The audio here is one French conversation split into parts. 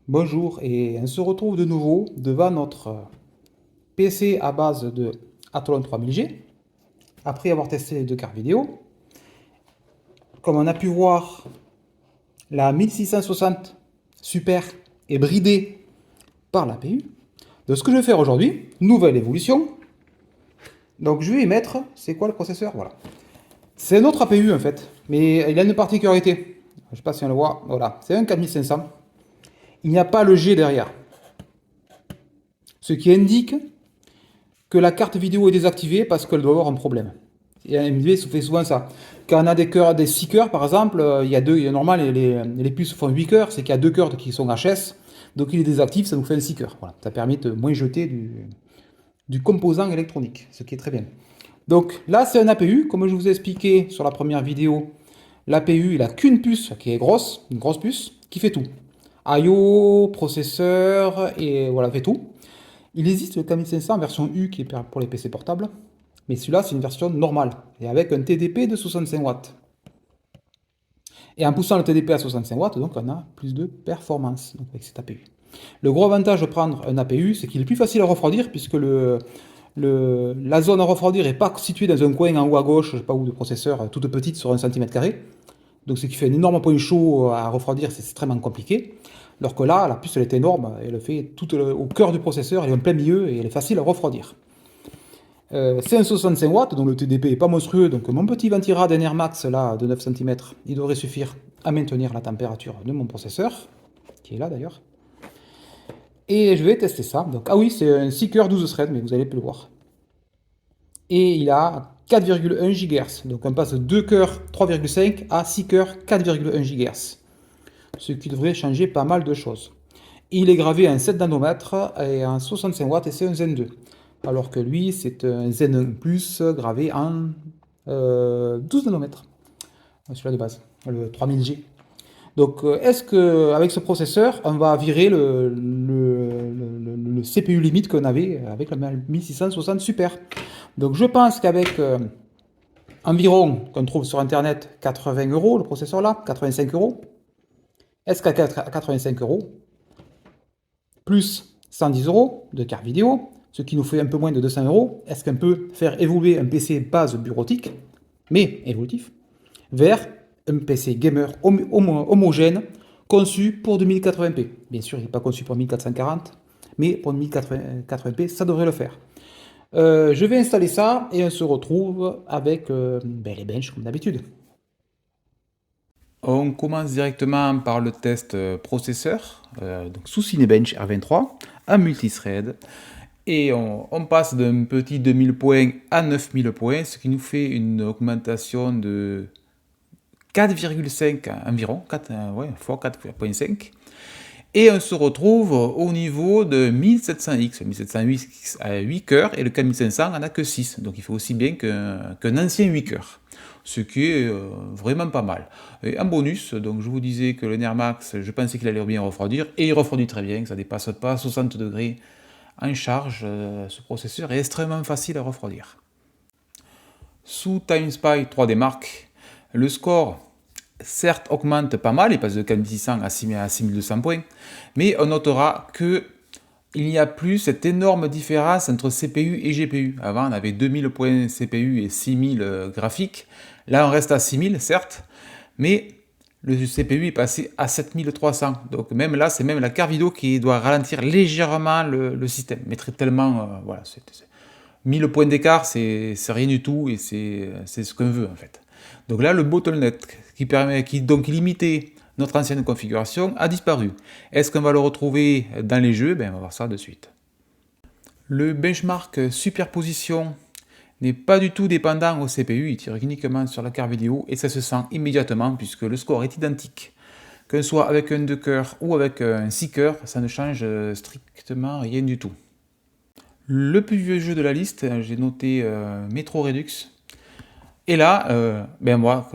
Bonjour, et on se retrouve de nouveau devant notre PC à base de Athlon 3000G, après avoir testé les deux cartes vidéo. Comme on a pu voir, la 1660 Super est bridée par l'APU. Donc ce que je vais faire aujourd'hui, nouvelle évolution. Donc je vais y mettre, c'est quoi le processeur? Voilà. C'est un autre APU en fait, mais il a une particularité. Je ne sais pas si on le voit, voilà, c'est un 4500. Il n'y a pas le G derrière. Ce qui indique que la carte vidéo est désactivée parce qu'elle doit avoir un problème. Et AMD fait souvent ça. Quand on a des cœurs, des 6 cœurs par exemple, il y a deux, normal, les puces font 8 cœurs, c'est qu'il y a deux cœurs qui sont HS, donc il est désactif, ça nous fait un 6 cœurs. Voilà. Ça permet de moins jeter du composant électronique, ce qui est très bien. Donc là, c'est un APU, comme je vous ai expliqué sur la première vidéo, l'APU, il n'a qu'une puce qui est grosse, une grosse puce, qui fait tout. I/O, processeur, et voilà, fait tout. Il existe le K1500 version U qui est pour les PC portables, mais celui-là c'est une version normale, et avec un TDP de 65 watts. Et en poussant le TDP à 65 watts, donc on a plus de performance donc avec cet APU. Le gros avantage de prendre un APU, c'est qu'il est plus facile à refroidir, puisque la zone à refroidir n'est pas située dans un coin en haut à gauche, je sais pas où, de processeur, toute petite sur 1 cm². Donc ce qui fait un énorme point chaud à refroidir, c'est extrêmement compliqué. Alors que là, la puce elle est énorme, elle fait tout au cœur du processeur, elle est en plein milieu et elle est facile à refroidir. C'est un 65 watts, donc le TDP est pas monstrueux, donc mon petit ventirad Enermax là de 9 cm, il devrait suffire à maintenir la température de mon processeur, qui est là d'ailleurs. Et je vais tester ça. Donc, ah oui, c'est un 6 cœurs 12 threads, mais vous allez plus le voir. Et il a 4,1 GHz. Donc on passe de 2 cœurs 3,5 à 6 cœurs 4,1 GHz. Ce qui devrait changer pas mal de choses. Il est gravé en 7 nanomètres et en 65 watts et c'est un Zen 2. Alors que lui, c'est un Zen 1 Plus gravé en 12 nanomètres. Celui-là de base, le 3000G. Donc, est-ce qu'avec ce processeur, on va virer le CPU limite qu'on avait avec la 1660 Super? Donc, je pense qu'avec environ, qu'on trouve sur Internet, 80 euros, le processeur là, 85 euros, est-ce qu'à 85 euros, plus 110 euros de carte vidéo, ce qui nous fait un peu moins de 200 euros, est-ce qu'on peut faire évoluer un PC base bureautique, mais évolutif, vers un PC gamer homogène conçu pour 2080p. Bien sûr, il n'est pas conçu pour 1440, mais pour 1080p, ça devrait le faire. Je vais installer ça et on se retrouve avec les benches comme d'habitude. On commence directement par le test processeur, donc sous Cinebench R23, à multithread. Et on passe d'un petit 2000 points à 9000 points, ce qui nous fait une augmentation de 4,5 environ, 4, fois 4,5. Et on se retrouve au niveau de 1700X. 1700X a 8 cœurs et le K1500 en a que 6. Donc il fait aussi bien qu'un ancien 8 cœurs. Ce qui est vraiment pas mal. Et en bonus, donc je vous disais que le Nermax, je pensais qu'il allait bien refroidir. Et il refroidit très bien, ça ne dépasse pas 60 degrés en charge. Ce processeur est extrêmement facile à refroidir. Sous TimeSpy 3D Mark, le score certes augmente pas mal, il passe de 4600 à 6200 points, mais on notera que il n'y a plus cette énorme différence entre CPU et GPU. Avant, on avait 2000 points CPU et 6000 graphiques. Là, on reste à 6000, certes, mais le CPU est passé à 7300. Donc même là, c'est même la carte vidéo qui doit ralentir légèrement le système. Mais tellement, voilà, 1000 points d'écart, c'est rien du tout et c'est ce qu'on veut en fait. Donc là, le bottleneck qui donc limitait notre ancienne configuration a disparu. Est-ce qu'on va le retrouver dans les jeux? On va voir ça de suite. Le benchmark superposition n'est pas du tout dépendant au CPU, il tire uniquement sur la carte vidéo et ça se sent immédiatement puisque le score est identique. Que ce soit avec un 2 cœurs ou avec un 6 cœurs, ça ne change strictement rien du tout. Le plus vieux jeu de la liste, j'ai noté Metro Redux. Et là,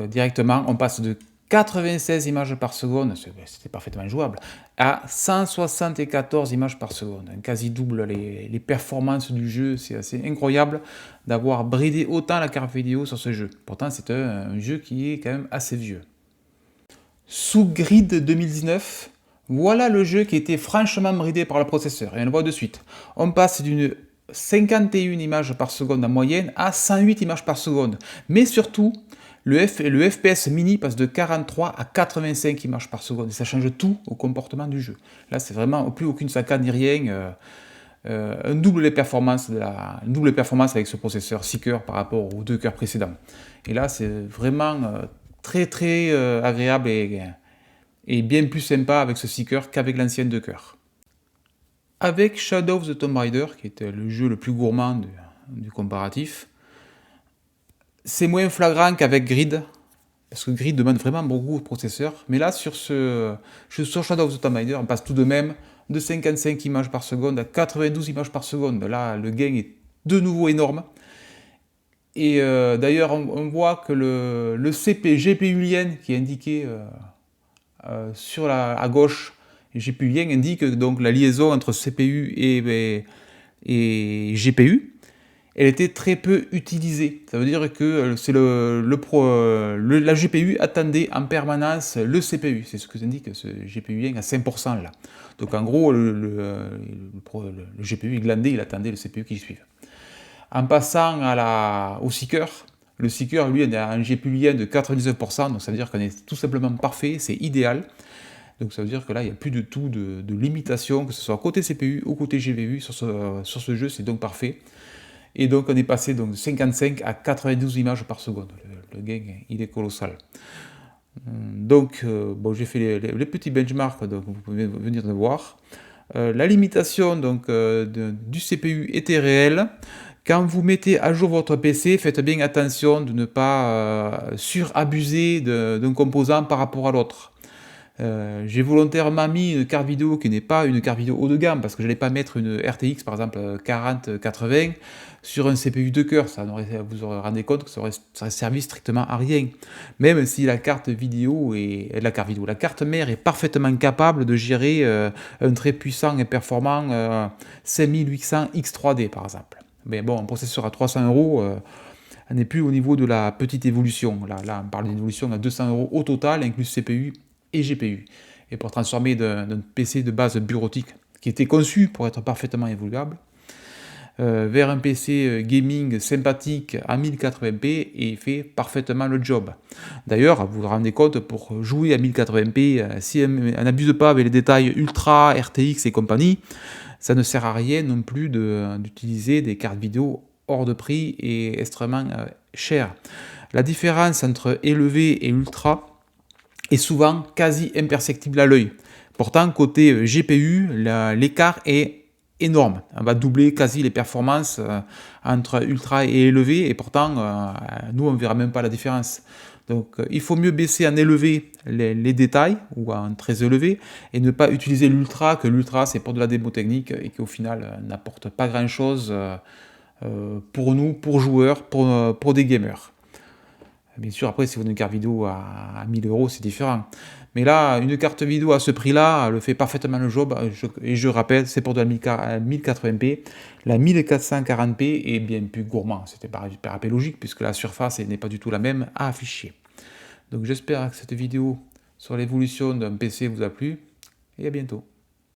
directement, on passe de 96 images par seconde, c'était parfaitement jouable, à 174 images par seconde. Un quasi double les performances du jeu, c'est assez incroyable d'avoir bridé autant la carte vidéo sur ce jeu. Pourtant, c'est un jeu qui est quand même assez vieux. Sous Grid 2019, Voilà le jeu qui était franchement bridé par le processeur, et on le voit de suite. On passe d'une 51 images par seconde en moyenne à 108 images par seconde. Mais surtout, le FPS mini passe de 43 à 85 images par seconde. Et ça change tout au comportement du jeu. Là, c'est vraiment plus aucune saccade ni rien. Une double performance avec ce processeur 6 cœurs par rapport aux 2 cœurs précédents. Et là, c'est vraiment très très agréable et bien plus sympa avec ce 6 cœurs qu'avec l'ancienne 2 cœurs. Avec Shadow of the Tomb Raider, qui était le jeu le plus gourmand du comparatif, c'est moins flagrant qu'avec Grid, parce que Grid demande vraiment beaucoup au processeur. Mais là, sur Shadow of the Tomb Raider, on passe tout de même de 55 images par seconde à 92 images par seconde. Là, le gain est de nouveau énorme. Et d'ailleurs, on voit que le GPU lien qui est indiqué à gauche, GPU lien indique donc la liaison entre CPU et GPU. Elle était très peu utilisée. Ça veut dire que c'est la GPU attendait en permanence le CPU. C'est ce que indique ce GPU lien à 5% là. Donc en gros, le GPU il glandait, il attendait le CPU qui suive. En passant au seeker, le seeker, lui, a un GPU lien de 99%, donc ça veut dire qu'on est tout simplement parfait, c'est idéal. Donc ça veut dire que là, il n'y a plus du tout de limitation, que ce soit côté CPU ou côté GPU sur ce jeu, c'est donc parfait. Et donc on est passé donc, de 55 à 92 images par seconde. Le gain, il est colossal. Donc bon, j'ai fait les petits benchmarks, donc vous pouvez venir le voir. La limitation donc, du CPU était réelle. Quand vous mettez à jour votre PC, faites bien attention de ne pas surabuser d'un composant par rapport à l'autre. J'ai volontairement mis une carte vidéo qui n'est pas une carte vidéo haut de gamme, parce que je n'allais pas mettre une RTX par exemple 4080 sur un CPU de cœur. Vous vous rendez compte que ça aurait servi strictement à rien. Même si la carte la carte mère est parfaitement capable de gérer un très puissant et performant 5800 X3D par exemple. Mais bon, un processeur à 300 €, on n'est plus au niveau de la petite évolution. Là on parle d'évolution à 200 € au total, inclus CPU et GPU. Et pour transformer d'un PC de base bureautique, qui était conçu pour être parfaitement évoluable, vers un PC gaming sympathique à 1080p, et il fait parfaitement le job. D'ailleurs, vous vous rendez compte, pour jouer à 1080p, si on n'abuse pas avec les détails ultra, RTX et compagnie, ça ne sert à rien non plus d'utiliser des cartes vidéo hors de prix et extrêmement chères. La différence entre élevé et ultra est souvent quasi imperceptible à l'œil. Pourtant, côté GPU, l'écart est énorme. On va doubler quasi les performances entre ultra et élevé, et pourtant, nous, on ne verra même pas la différence. Donc, il faut mieux baisser en élevé les détails, ou en très élevé, et ne pas utiliser l'ultra, que l'ultra, c'est pour de la démo technique, et qui au final n'apporte pas grand-chose pour nous, pour joueurs, pour des gamers. Bien sûr, après, si vous avez une carte vidéo à 1000 €, c'est différent. Mais là, une carte vidéo à ce prix-là, elle fait parfaitement le job. Et je rappelle, c'est pour de la 1080p. La 1440p est bien plus gourmand. C'était pas hyper logique, puisque la surface n'est pas du tout la même à afficher. Donc j'espère que cette vidéo sur l'évolution d'un PC vous a plu. Et à bientôt.